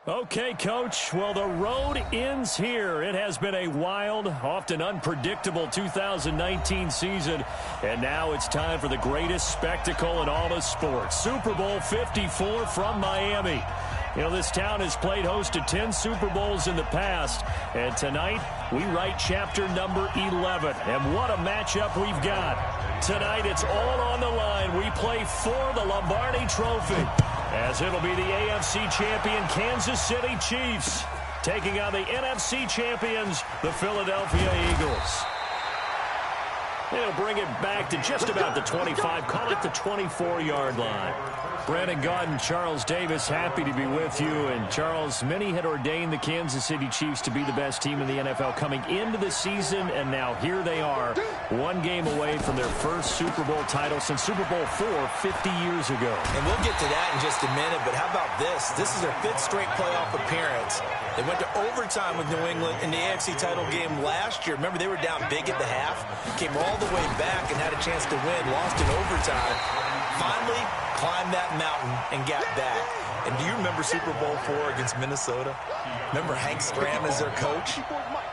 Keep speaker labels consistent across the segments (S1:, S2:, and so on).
S1: Okay, Coach. Well, the road ends here. It has been a wild, often unpredictable 2019 season. And now it's time for the greatest spectacle in all of sports. Super Bowl 54 from Miami. You know, this town has played host to 10 Super Bowls in the past. And tonight, we write chapter number 11. And what a matchup we've got. Tonight, it's all on the line. We play for the Lombardi Trophy, as it'll be the AFC champion Kansas City Chiefs taking on the NFC champions, the Philadelphia Eagles. They'll bring it back to just about the 25, call it the 24-yard line. Brandon Gott and Charles Davis, happy to be with you. And Charles, many had ordained the Kansas City Chiefs to be the best team in the NFL coming into the season, and now here they are, one game away from their first Super Bowl title since Super Bowl IV 50 years ago.
S2: And we'll get to that in just a minute, but how about this? This is their 5th straight playoff appearance. They went to overtime with New England in the AFC title game last year. Remember, they were down big at the half, came all the way back and had a chance to win, lost in overtime. Finally climbed that mountain and got back. And do you remember Super Bowl IV against Minnesota? Remember Hank Stram as their coach?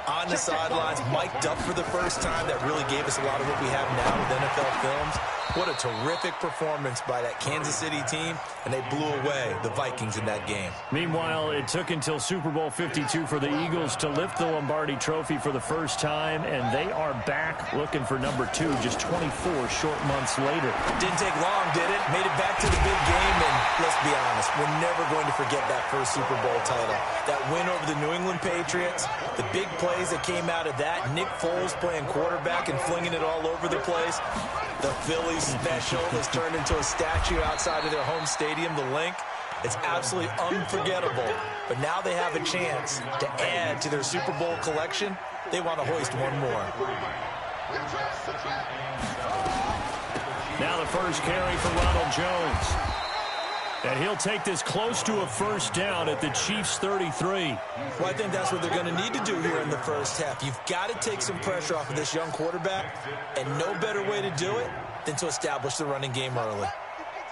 S2: On the sidelines, mic'd up for the first time. That really gave us a lot of what we have now with NFL films. What a terrific performance by that Kansas City team, and they blew away the Vikings in that game.
S1: Meanwhile, it took until Super Bowl 52 for the Eagles to lift the Lombardi Trophy for the first time, and they are back looking for number 2 just 24 short months later.
S2: Didn't take long, did it? Made it back to the big game, and let's be honest, we're never going to forget that first Super Bowl title. That win over the New England Patriots, the big plays that came out of that, Nick Foles playing quarterback and flinging it all over the place. The Philly special has turned into a statue outside of their home stadium, the Link. It's absolutely unforgettable. But now they have a chance to add to their Super Bowl collection. They want to hoist one more.
S1: Now the first carry for Ronald Jones. And he'll take this close to a first down at the Chiefs' 33.
S2: Well, I think that's what they're going to need to do here in the first half. You've got to take some pressure off of this young quarterback, and no better way to do it than to establish the running game early.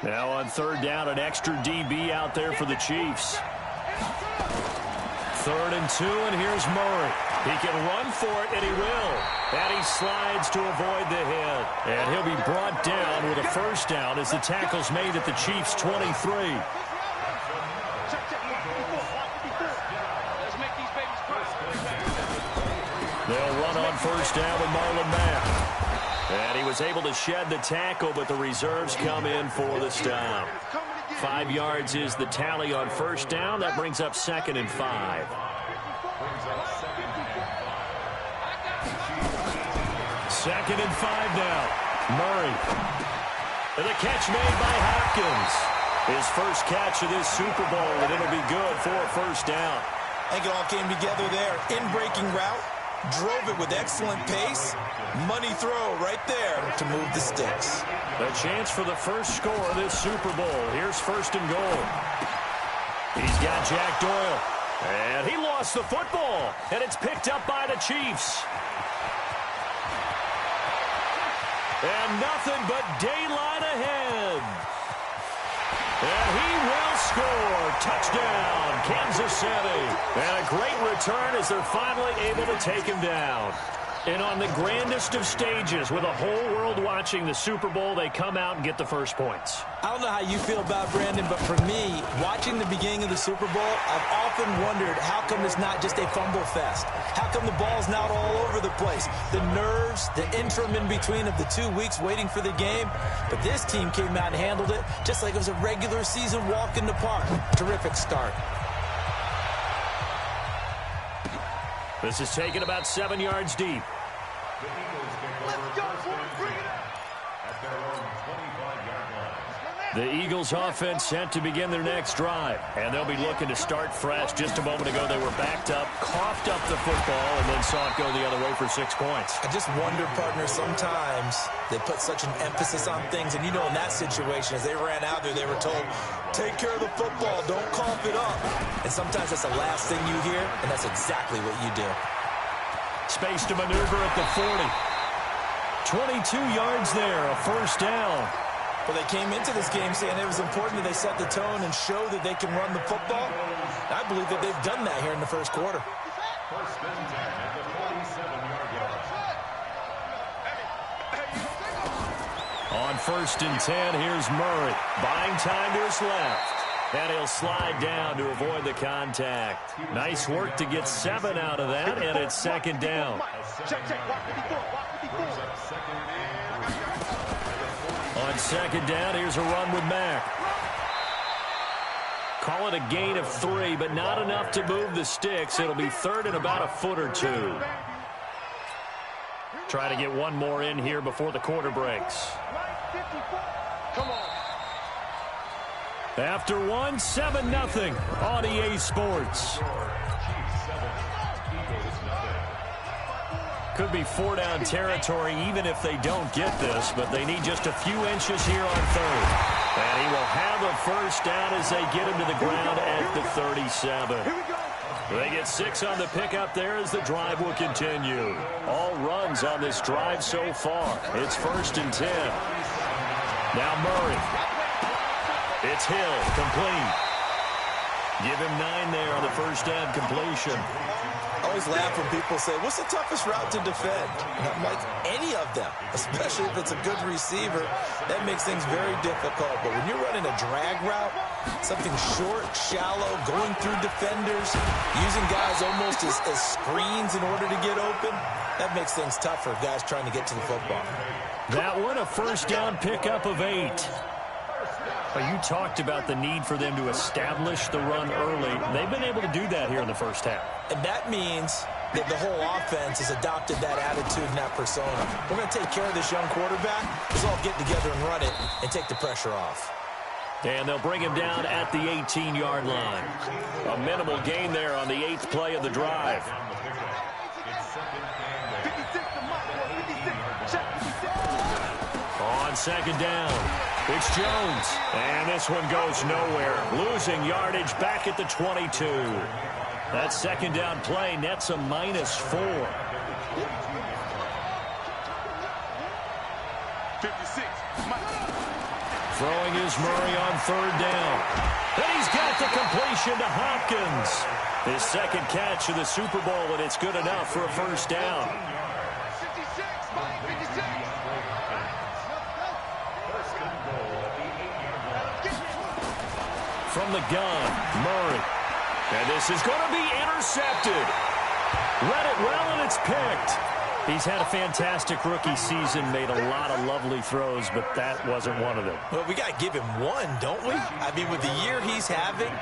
S1: Now on third down, an extra DB out there for the Chiefs. 3rd and 2, and here's Murray. He can run for it, and he will. And he slides to avoid the hit. And he'll be brought down with a first down as the tackle's made at the Chiefs' 23. They'll run on first down with Marlon Mack. And he was able to shed the tackle, but the reserves come in for the stop. 5 yards is the tally on first down. That brings up 2nd and 5. Second and 5 now. Murray. And the catch made by Hopkins. His first catch of this Super Bowl, and it'll be good for a first down.
S2: I think it all came together there. In-breaking route. Drove it with excellent pace. Money throw right there to move the sticks.
S1: A chance for the first score of this Super Bowl. Here's 1st and goal. He's got Jack Doyle. And he lost the football. And it's picked up by the Chiefs. And nothing but daylight ahead. And he will score. Touchdown, Kansas City. And a great return as they're finally able to take him down. And on the grandest of stages, with a whole world watching the Super Bowl, they come out and get the first points.
S2: I don't know how you feel about Brandon, but for me, watching the beginning of the Super Bowl, I've often wondered how come it's not just a fumble fest? How come the ball's not all over the place? The nerves, the interim in between of the 2 weeks waiting for the game. But this team came out and handled it just like it was a regular season walk in the park. Terrific start.
S1: This is taken about 7 yards deep. The Eagles offense set to begin their next drive. And they'll be looking to start fresh. Just a moment ago, they were backed up, coughed up the football, and then saw it go the other way for 6 points.
S2: I just wonder, partner, sometimes they put such an emphasis on things. And, you know, in that situation, as they ran out there, they were told, take care of the football, don't cough it up. And sometimes that's the last thing you hear, and that's exactly what you do.
S1: Space to maneuver at the 40. 22 yards there, a first down.
S2: Well, they came into this game saying it was important that they set the tone and show that they can run the football. I believe that they've done that here in the first quarter.
S3: First and 10 at the 47-yard line.
S1: On first and 10, here's Murray. Buying time to his left. And he'll slide down to avoid the contact. Nice work to get 7 out of that, and it's second down. On second down, here's a run with Mack. Call it a gain of 3, but not enough to move the sticks. It'll be third and about a foot or 2. Try to get one more in here before the quarter breaks.
S3: Come on.
S1: After one, 7-0 on EA Sports. Could be 4-down territory even if they don't get this, but they need just a few inches here on third. And he will have a first down as they get him to the ground at the 37. They get 6 on the pickup there as the drive will continue. All runs on this drive so far. It's first and 10. Now Murray. It's Hill, complete. Give him 9 there on the first down completion.
S2: I always laugh when people say, what's the toughest route to defend? And I'm like, any of them, especially if it's a good receiver. That makes things very difficult. But when you're running a drag route, something short, shallow, going through defenders, using guys almost as screens in order to get open, that makes things tough for guys trying to get to the football.
S1: That one, a first down pickup of 8. Well, you talked about the need for them to establish the run early. They've been able to do that here in the first half.
S2: And that means that the whole offense has adopted that attitude and that persona. We're going to take care of this young quarterback. Let's all get together and run it and take the pressure off.
S1: And they'll bring him down at the 18-yard line. A minimal gain there on the 8th play of the drive. On second down, it's Jones. And this one goes nowhere. Losing yardage back at the 22. That second down play nets a -4.
S3: 56.
S1: Throwing is Murray on third down. And he's got the completion to Hopkins. His second catch of the Super Bowl, and it's good enough for a first down.
S3: 56. 56.
S1: From the gun, Murray. And this is going to be intercepted. Read it well, and it's picked. He's had a fantastic rookie season, made a lot of lovely throws, but that wasn't one of them.
S2: Well, we got to give him one, don't we? I mean, with the year he's having,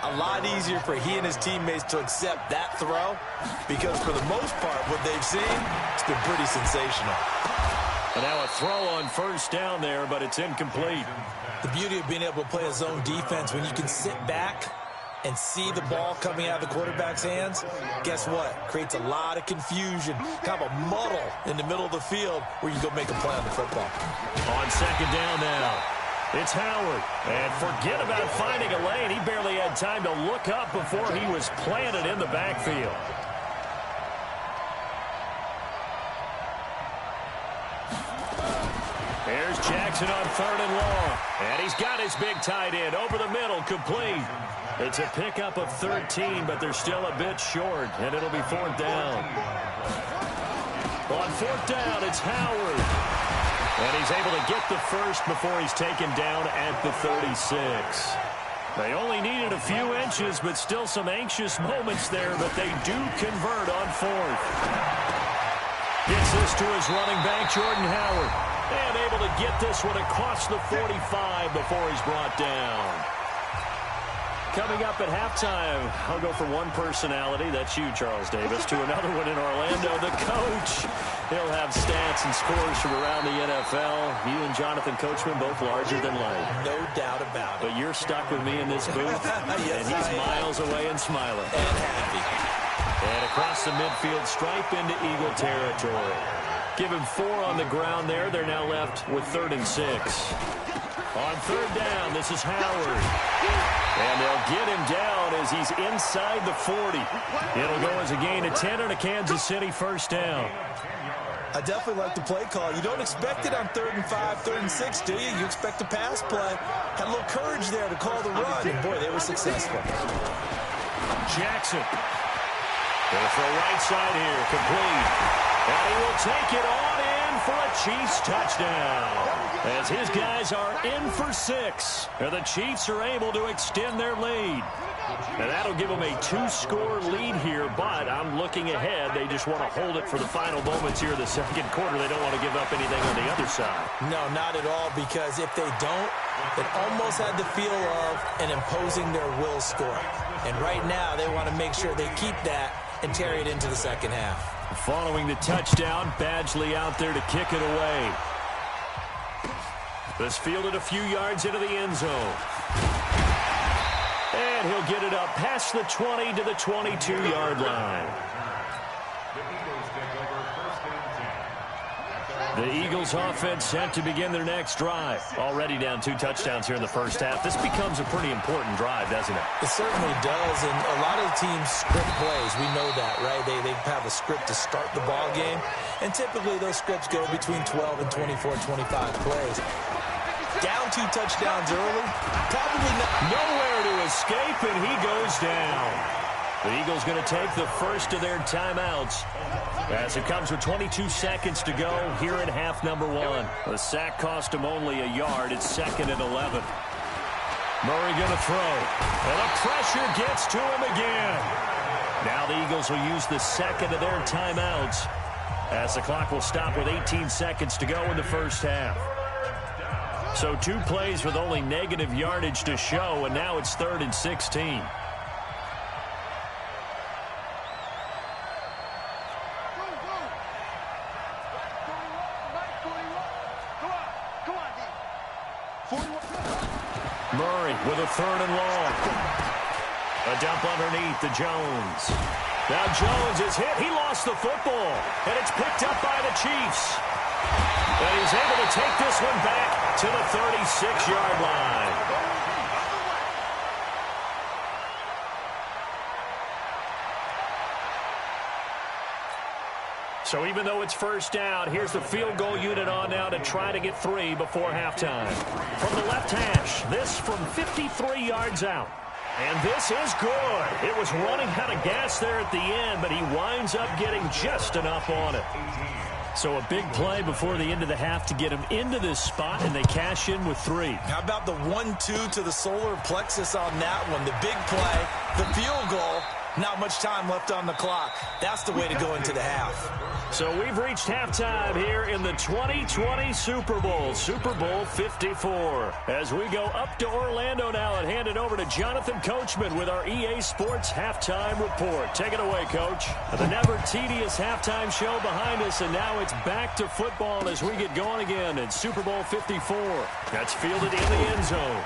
S2: a lot easier for he and his teammates to accept that throw because for the most part, what they've seen, it's been pretty sensational.
S1: And now a throw on first down there, but it's incomplete.
S2: The beauty of being able to play a zone defense when you can sit back and see the ball coming out of the quarterback's hands, guess what? Creates a lot of confusion, kind of a muddle in the middle of the field where you go make a play on the football.
S1: On second down now, it's Howard. And forget about finding a lane. He barely had time to look up before he was planted in the backfield. Here's Jackson on third and long. And he's got his big tight end over the middle, complete. It's a pickup of 13, but they're still a bit short, and it'll be fourth down. On fourth down, it's Howard. And he's able to get the first before he's taken down at the 36. They only needed a few inches, but still some anxious moments there, but they do convert on fourth. Gets this to his running back, Jordan Howard. And able to get this one across the 45 before he's brought down. Coming up at halftime, I'll go from one personality, that's you, Charles Davis, to another one in Orlando, the coach. He'll have stats and scores from around the NFL. You and Jonathan Coachman both larger than life.
S2: No doubt about it.
S1: But you're stuck with me in this booth,
S2: Yes,
S1: and he's miles away and smiling.
S2: And happy.
S1: And across the midfield stripe into Eagle territory. Give him 4 on the ground there. They're now left with 3rd and 6. On third down, this is Howard. And they'll get him down as he's inside the 40. It'll go as a gain of 10 and a Kansas City first down.
S2: I definitely like the play call. You don't expect it on 3rd and 5, 3rd and 6, do you? You expect a pass play. Had a little courage there to call the run, and boy, they were successful.
S1: Jackson. Going for a right side here, complete. And he will take it on in for a Chiefs touchdown. As his guys are in for 6. And the Chiefs are able to extend their lead. And that'll give them a 2-score lead here, but I'm looking ahead. They just want to hold it for the final moments here in the second quarter. They don't want to give up anything on the other side.
S2: No, not at all, because if they don't, it almost had the feel of an imposing their will score. And right now, they want to make sure they keep that and carry it into the second half.
S1: Following the touchdown, Badgley out there to kick it away. This fielded a few yards into the end zone. And he'll get it up past the 20 to the 22-yard line. The Eagles offense set to begin their next drive. Already down 2 touchdowns here in the first half. This becomes a pretty important drive, doesn't it?
S2: It certainly does, and a lot of teams script plays. We know that, right? They have a script to start the ball game, and typically those scripts go between 12 and 24, 25 plays. Down 2 touchdowns early, probably
S1: nowhere to escape, and he goes down. The Eagles going to take the first of their timeouts as it comes with 22 seconds to go here in half number 1. The sack cost him only a yard. It's 2nd and 11. Murray going to throw, and the pressure gets to him again. Now the Eagles will use the second of their timeouts as the clock will stop with 18 seconds to go in the first half. So 2 plays with only negative yardage to show, and now it's 3rd and 16. Murray with a 3rd and long. A dump underneath to Jones. Now Jones is hit. He lost the football, and it's picked up by the Chiefs. And he's able to take this one back to the 36-yard line. So even though it's first down, here's the field goal unit on now to try to get 3 before halftime. From the left hash, this from 53 yards out. And this is good. It was running out of gas there at the end, but he winds up getting just enough on it. So a big play before the end of the half to get him into this spot, and they cash in with 3.
S2: How about the 1-2 to the solar plexus on that one? The big play, the field goal, not much time left on the clock. That's the way to go into the half.
S1: So we've reached halftime here in the 2020 Super Bowl, Super Bowl 54. As we go up to Orlando now and hand it over to Jonathan Coachman with our EA Sports Halftime Report. Take it away, Coach. The never tedious halftime show behind us, and now it's back to football as we get going again in Super Bowl 54. That's fielded in the end zone.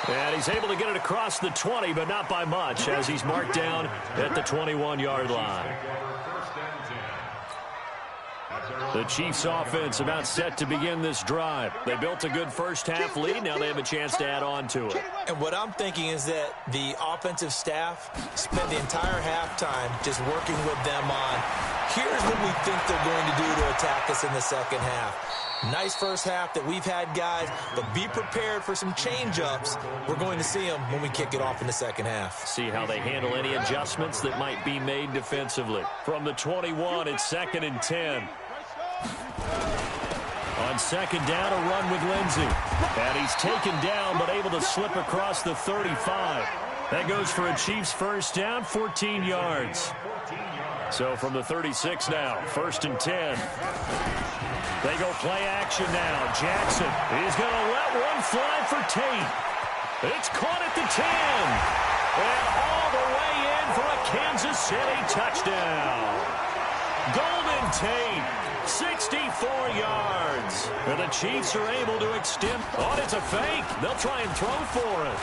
S1: And he's able to get it across the 20, but not by much, as he's marked down at the 21-yard line. The Chiefs offense about set to begin this drive. They built a good first half lead. Now they have a chance to add on to it.
S2: And what I'm thinking is that the offensive staff spent the entire halftime just working with them on, here's what we think they're going to do to attack us in the second half. Nice first half that we've had, guys, but be prepared for some change-ups. We're going to see them when we kick it off in the second half.
S1: See how they handle any adjustments that might be made defensively. From the 21, it's 2nd and 10. On second down, a run with Lindsey. And he's taken down, but able to slip across the 35. That goes for a Chiefs first down, 14 yards. So from the 36 now, 1st and 10. They go play action now. Jackson, he's going to let one fly for Tate. It's caught at the 10. And all the way in for a Kansas City touchdown. Golden Tate, 64 yards. And the Chiefs are able to extend. Oh, it's a fake. They'll try and throw for it.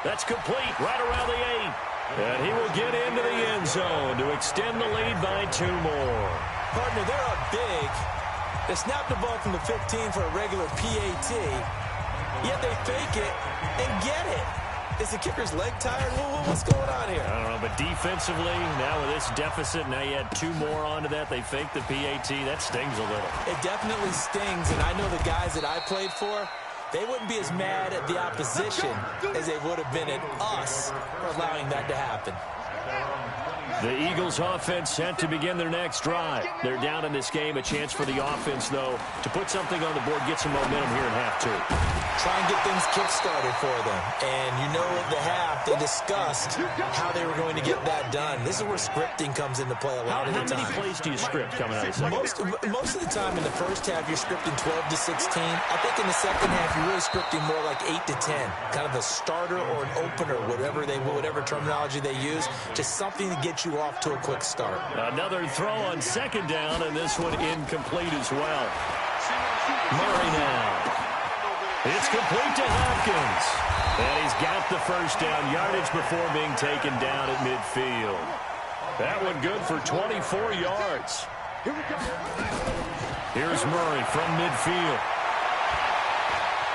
S1: That's complete right around the 8. And he will get into the end zone to extend the lead by 2 more.
S2: Partner, they're up big. They snapped the ball from the 15 for a regular PAT, yet they fake it and get it. Is the kicker's leg tired? What's going on here?
S1: I don't know, but defensively, now with this deficit, now you add 2 more onto that. They fake the PAT. That stings a little.
S2: It definitely stings, and I know the guys that I played for, they wouldn't be as mad at the opposition as they would have been at us for allowing that to happen.
S1: The Eagles offense set to begin their next drive. They're down in this game. A chance for the offense, though, to put something on the board, get some momentum here in half 2.
S2: Try and get things kick-started for them. And you know at the half, they discussed how they were going to get that done. This is where scripting comes into play a lot of the time.
S1: How many plays do you script coming out of the second?
S2: Most of the time in the first half, you're scripting 12 to 16. I think in the second half, you're really scripting more like 8 to 10. Kind of a starter or an opener, whatever terminology they use. Just something to get you off to a quick start.
S1: Another throw on second down, and this one incomplete as well. Murray now. It's complete to Hopkins. And he's got the first down yardage before being taken down at midfield. That one good for 24 yards. Here's Murray from midfield.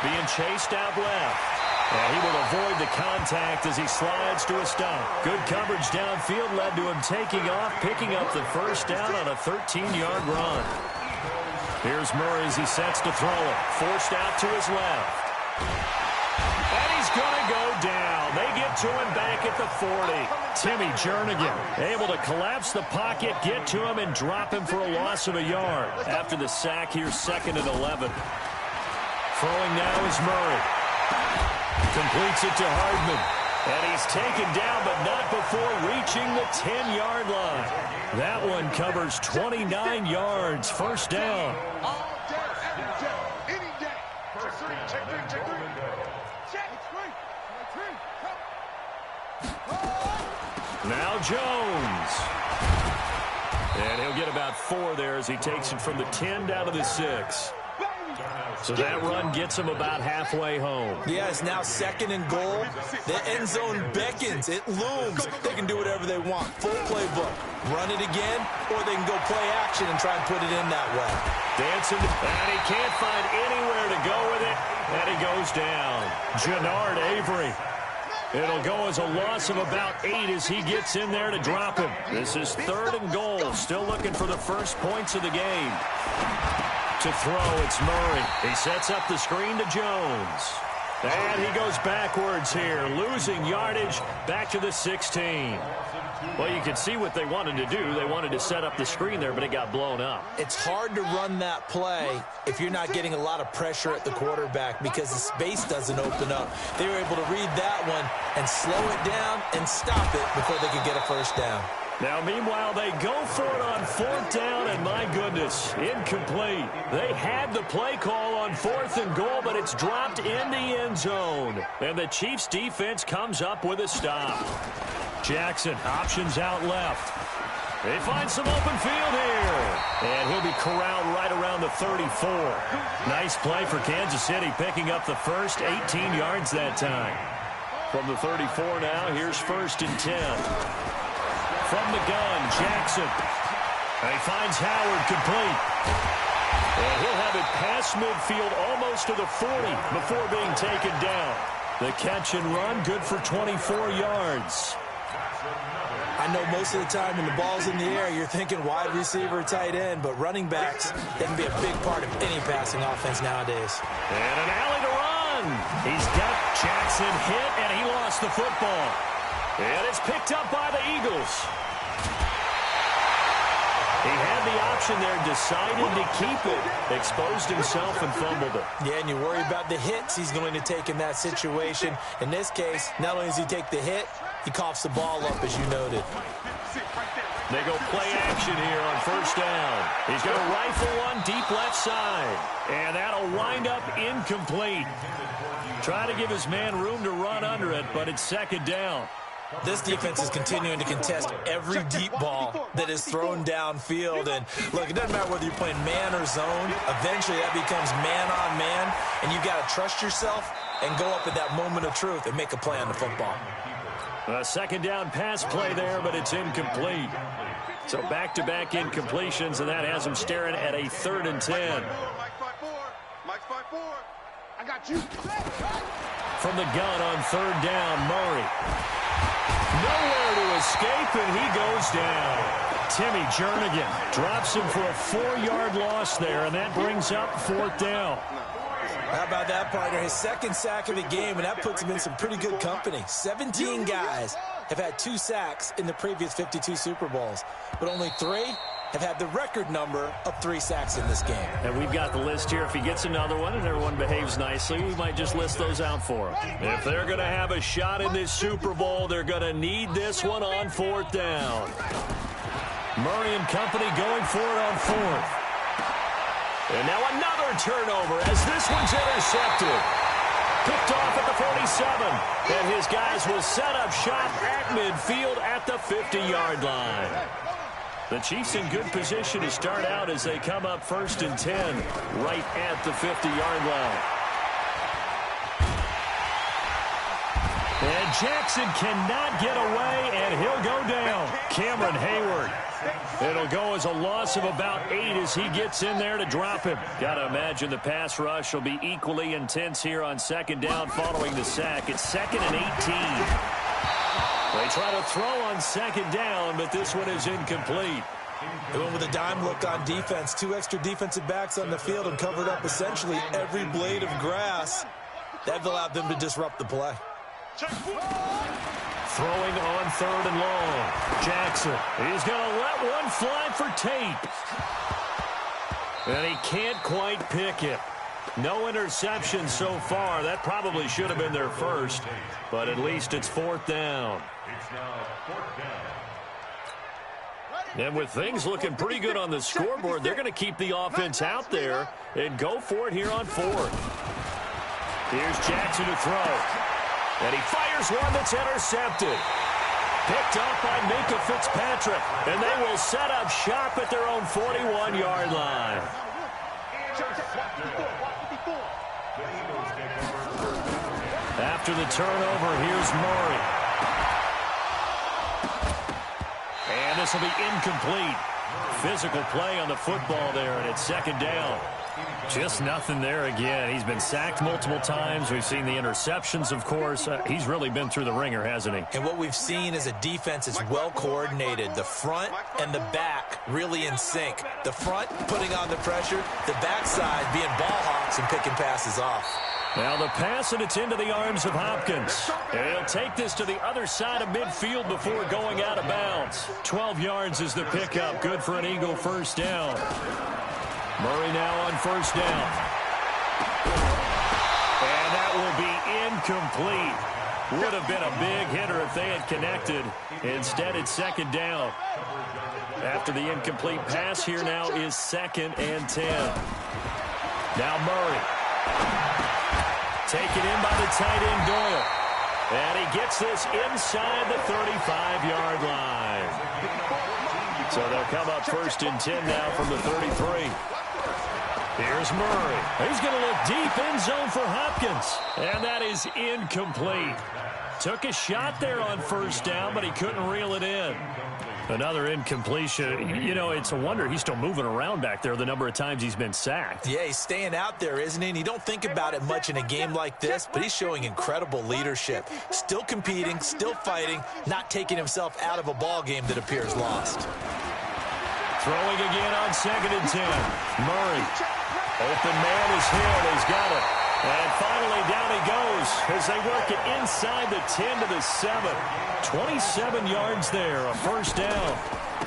S1: Being chased out left. And he will avoid the contact as he slides to a stop. Good coverage downfield led to him taking off, picking up the first down on a 13-yard run. Here's Murray as he sets to throw it. Forced out to his left. And he's going to go down. They get to him back at the 40. Timmy Jernigan able to collapse the pocket, get to him, and drop him for a loss of a yard. After the sack here, 2nd and 11. Throwing now is Murray. Completes it to Hardman. And he's taken down, but not before reaching the 10-yard line. That one covers 29 yards. First down.
S3: All day, every day, any day. Check three.
S1: Now Jones. And he'll get about 4 there as he takes it from the 10 down to the 6. So that run gets him about halfway home.
S2: Yeah, it's now 2nd and goal. The end zone beckons. It looms. They can do whatever they want. Full playbook. Run it again, or they can go play action and try and put it in that way.
S1: Dancing, and he can't find anywhere to go with it, and he goes down. Jannard Avery. It'll go as a loss of about 8 as he gets in there to drop him. This is 3rd and goal. Still looking for the first points of the game. To throw, it's Murray. He sets up the screen to Jones. And he goes backwards here, losing yardage back to the 16. Well, you can see what they wanted to do. They wanted to set up the screen there, but it got blown up.
S2: It's hard to run that play if you're not getting a lot of pressure at the quarterback because the space doesn't open up. They were able to read that one and slow it down and stop it before they could get a first down.
S1: Now, meanwhile, they go for it on 4th down, and my goodness, incomplete. They had the play call on 4th and goal, but it's dropped in the end zone. And the Chiefs' defense comes up with a stop. Jackson options out left. They find some open field here. And he'll be corralled right around the 34. Nice play for Kansas City, picking up the first 18 yards that time. From the 34 now, here's 1st and 10. From the gun, Jackson. And he finds Howard complete. And he'll have it past midfield almost to the 40 before being taken down. The catch and run, good for 24 yards.
S2: I know most of the time when the ball's in the air, you're thinking wide receiver, tight end, but running backs, they can be a big part of any passing offense nowadays.
S1: And an alley to run. He's got Jackson hit, and he lost the football. And it's picked up by the Eagles. He had the option there, decided to keep it, exposed himself and fumbled it.
S2: Yeah, and you worry about the hits he's going to take in that situation. In this case, not only does he take the hit, he coughs the ball up, as you noted.
S1: They go play action here on 1st down. He's going to rifle one deep left side. And that'll wind up incomplete. Try to give his man room to run under it, but it's 2nd down.
S2: This defense is continuing to contest every deep ball that is thrown downfield. And, look, it doesn't matter whether you're playing man or zone. Eventually, that becomes man-on-man, and you've got to trust yourself and go up at that moment of truth and make a play on the football.
S1: A 2nd down pass play there, but it's incomplete. So back-to-back incompletions, and that has him staring at a 3rd and 10.
S3: Mike 5-4. I got you.
S1: From the gun on third down, Murray. Nowhere to escape, and he goes down. Timmy Jernigan drops him for a 4-yard loss there, and that brings up fourth down.
S2: How about that, partner? His second sack of the game, and that puts him in some pretty good company. 17 guys have had 2 sacks in the previous 52 Super Bowls, but only 3 have had the record number of 3 sacks in this game.
S1: And we've got the list here. If he gets another one and everyone behaves nicely, we might just list those out for him. If they're going to have a shot in this Super Bowl, they're going to need this one on fourth down. Murray and company going for it on fourth. And now another turnover as this one's intercepted. Picked off at the 47. And his guys will set up shop at midfield at the 50-yard line. The Chiefs in good position to start out as they come up 1st and 10 right at the 50-yard line. And Jackson cannot get away, and he'll go down. Cameron Hayward. It'll go as a loss of about 8 as he gets in there to drop him. Got to imagine the pass rush will be equally intense here on second down following the sack. It's 2nd and 18. They try to throw on second down, but this one is incomplete.
S2: They went with a dime look on defense. 2 extra defensive backs on the field and covered up essentially every blade of grass. That allowed them to disrupt the play.
S1: Throwing on 3rd and long. Jackson, he's going to let one fly for Tate. And he can't quite pick it. No interception so far. That probably should have been their first, but at least it's 4th down. And with things looking pretty good on the scoreboard, they're going to keep the offense out there and go for it here on 4th. Here's Jackson to throw. And he fires one that's intercepted. Picked up by Minka Fitzpatrick. And they will set up shop at their own 41-yard line. After the turnover, here's Murray. And this will be incomplete. Physical play on the football there, and it's 2nd down. Just nothing there again. He's been sacked multiple times. We've seen the interceptions, of course. He's really been through the ringer, hasn't he?
S2: And what we've seen is a defense that's well coordinated. The front and the back really in sync. The front putting on the pressure, the backside being ball hawks and picking passes off.
S1: Now the pass, and it's into the arms of Hopkins. And he'll take this to the other side of midfield before going out of bounds. 12 yards is the pickup. Good for an Eagle first down. Murray now on first down. And that will be incomplete. Would have been a big hitter if they had connected. Instead, it's 2nd down. After the incomplete pass, here now is 2nd and 10. Now Murray. Taken in by the tight end Doyle. And he gets this inside the 35-yard line. So they'll come up 1st and 10 now from the 33. Here's Murray. He's going to look deep end zone for Hopkins. And that is incomplete. Took a shot there on first down, but he couldn't reel it in. Another incompletion. You know, it's a wonder he's still moving around back there the number of times he's been sacked.
S2: Yeah, he's staying out there, isn't he? And you don't think about it much in a game like this, but he's showing incredible leadership. Still competing, still fighting, not taking himself out of a ball game that appears lost.
S1: Throwing again on 2nd and 10. Murray. Open man is hit. He's got it. And finally down he goes as they work it inside the 10 to the 7. 27 yards there, a first down.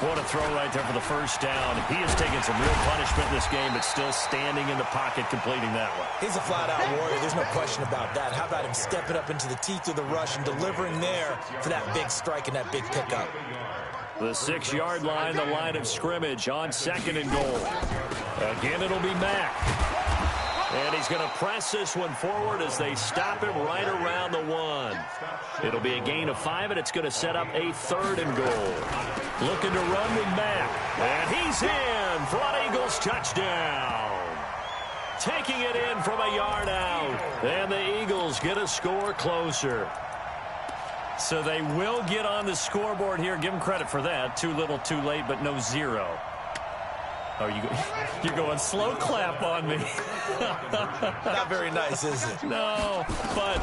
S1: What a throw right there for the first down. He has taken some real punishment in this game, but still standing in the pocket completing that one.
S2: He's a flat-out warrior. There's no question about that. How about him stepping up into the teeth of the rush and delivering there for that big strike and that big pickup?
S1: The 6-yard line, the line of scrimmage on 2nd and goal. Again, it'll be Mack. And he's going to press this one forward as they stop him right around the 1. It'll be a gain of 5, and it's going to set up a 3rd and goal. Looking to run with Mack. And he's in for an Eagles touchdown. Taking it in from a yard out. And the Eagles get a score closer. So they will get on the scoreboard here. Give them credit for that. Too little, too late, but no 0. Oh, you're going slow clap on me.
S2: Not very nice, is it?
S1: No, but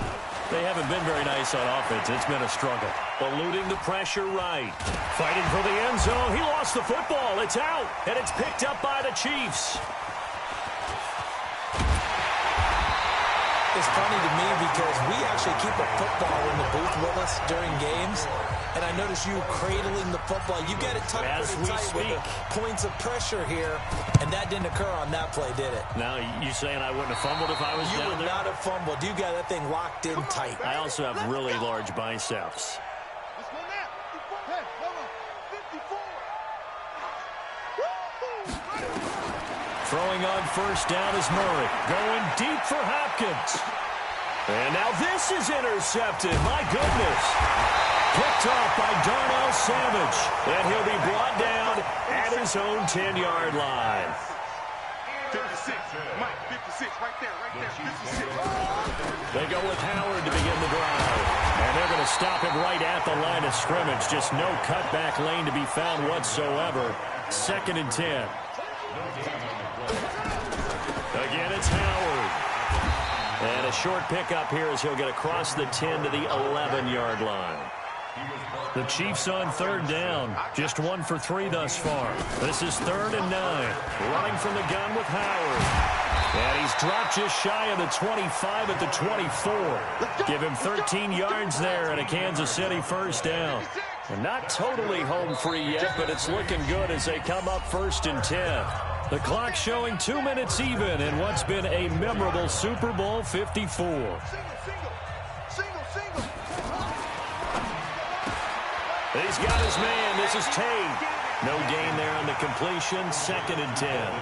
S1: they haven't been very nice on offense. It's been a struggle. Eluding the pressure right. Fighting for the end zone. He lost the football. It's out, and it's picked up by the Chiefs.
S2: It's funny to me because we actually keep a football in the booth with us during games, and I notice you cradling the football. You get it tucked pretty tight with the points of pressure here, and that didn't occur on that play, did it?
S1: Now, you saying I wouldn't have fumbled if I was down there?
S2: You would not have fumbled. You got that thing locked in tight.
S1: I also have really large biceps. Throwing on first down is Murray. Going deep for Hopkins. And now this is intercepted. My goodness. Picked off by Darnell Savage. And he'll be brought down at his own 10-yard line.
S3: 56. Mike, 56. Right there. 56.
S1: They go with Howard to begin the drive. And they're going to stop him right at the line of scrimmage. Just no cutback lane to be found whatsoever. 2nd and 10. Again, it's Howard. And a short pickup here as he'll get across the 10 to the 11-yard line. The Chiefs on 3rd down. Just 1 for 3 thus far. This is 3rd and 9. Running from the gun with Howard. And he's dropped just shy of the 25 at the 24. Give him 13 yards there and a Kansas City first down. And not totally home free yet, but it's looking good as they come up 1st and 10. The clock showing 2 minutes even in what's been a memorable Super Bowl 54. He's got his man. This is Tate. No gain there on the completion. 2nd and 10.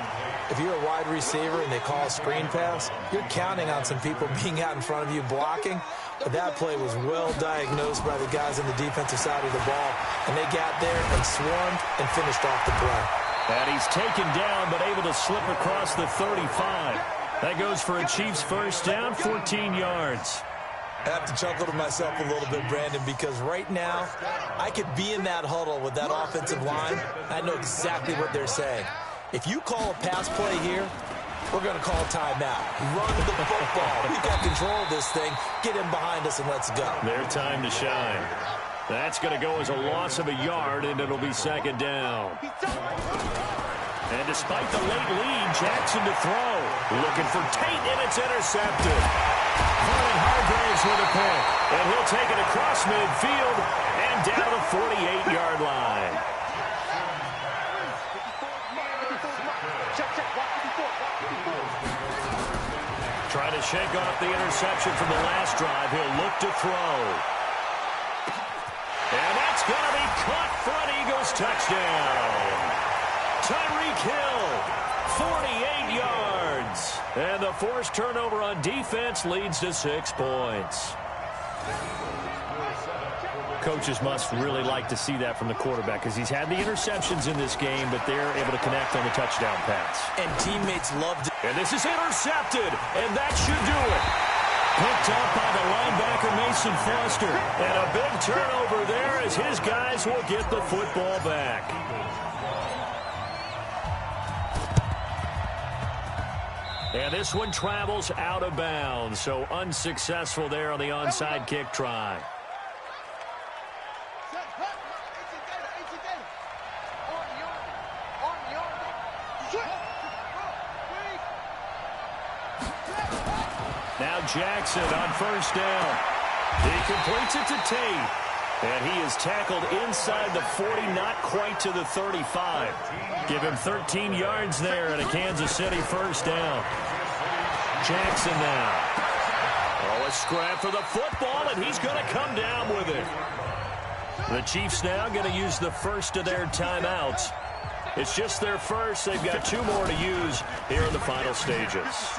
S2: If you're a wide receiver and they call a screen pass, you're counting on some people being out in front of you blocking. But that play was well diagnosed by the guys on the defensive side of the ball. And they got there and swarmed and finished off the play.
S1: And he's taken down but able to slip across the 35. That goes for a Chiefs first down, 14 yards.
S2: I have to chuckle to myself a little bit, Brandon, because right now I could be in that huddle with that offensive line. I know exactly what they're saying. If you call a pass play here, we're going to call timeout. Run the football. We've got control of this thing. Get him behind us and let's go.
S1: Their time to shine. That's going to go as a loss of a yard, and it'll be 2nd down. And despite the late lead, Jackson to throw. Looking for Tate, and it's intercepted. Vernon Hargraves with a pick. And he'll take it across midfield and down to the 48-yard line. Trying to shake off the interception from the last drive. He'll look to throw. And that's going to be caught for an Eagles touchdown. Tyreek Hill, 48 yards. And the forced turnover on defense leads to 6 points. Coaches must really like to see that from the quarterback because he's had the interceptions in this game, but they're able to connect on the touchdown pass.
S2: And teammates loved it.
S1: And this is intercepted, and that should do it. Picked up by the linebacker, Mason Foster. And a big turnover there as his guys will get the football back. And this one travels out of bounds, so unsuccessful there on the onside kick try. Now Jackson on first down. He completes it to Tate. And he is tackled inside the 40, not quite to the 35. Give him 13 yards there and a Kansas City first down. Jackson now. Oh, a scrap for the football, and he's going to come down with it. The Chiefs now going to use the first of their timeouts. It's just their first. They've got 2 more to use here in the final stages.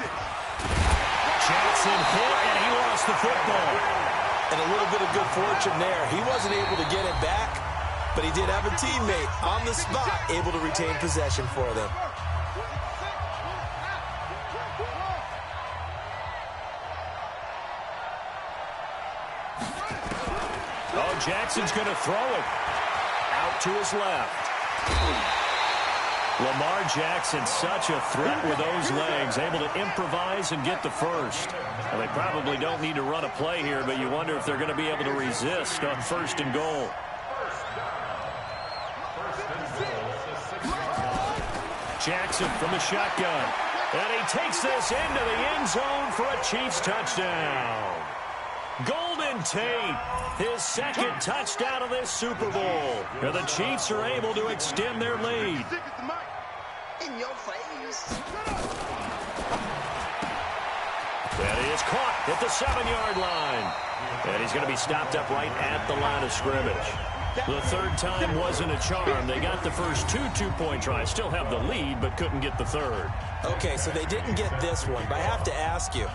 S1: Jackson hit, and he lost the football.
S2: And a little bit of good fortune there. He wasn't able to get it back, but he did have a teammate on the spot able to retain possession for them.
S1: Oh, Jackson's going to throw it out to his left. Lamar Jackson, such a threat with those legs, able to improvise and get the first. Well, they probably don't need to run a play here, but you wonder if they're going to be able to resist on 1st and goal. Jackson from the shotgun. And he takes this into the end zone for a Chiefs touchdown. Golden Tate, his 2nd touchdown of this Super Bowl. And the Chiefs are able to extend their lead.
S4: In your face.
S1: And he is caught at the 7-yard line. And he's going to be stopped up right at the line of scrimmage. The 3rd time wasn't a charm. They got the first 2 two-point tries. Still have the lead, but couldn't get the 3rd.
S2: Okay, so they didn't get this one. But I have to ask you,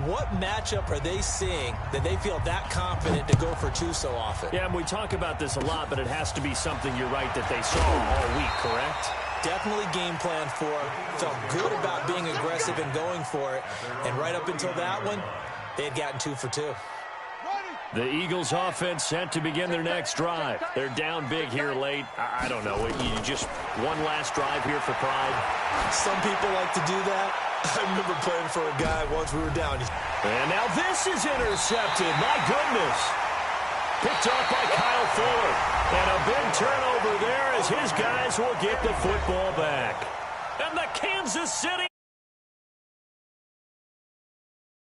S2: what matchup are they seeing that they feel that confident to go for 2 so often?
S1: Yeah, and we talk about this a lot, but it has to be something, you're right, that they saw all week, correct?
S2: Definitely game plan for. Felt good about being aggressive and going for it. And right up until that one, they had gotten 2 for 2.
S1: The Eagles offense set to begin their next drive. They're down big here late. I don't know. You just one last drive here for pride.
S2: Some people like to do that. I remember playing for a guy once we were down.
S1: And now this is intercepted. My goodness. Picked off by Kyle Fuller. And a big turnover there as his guys will get the football back. And the Kansas City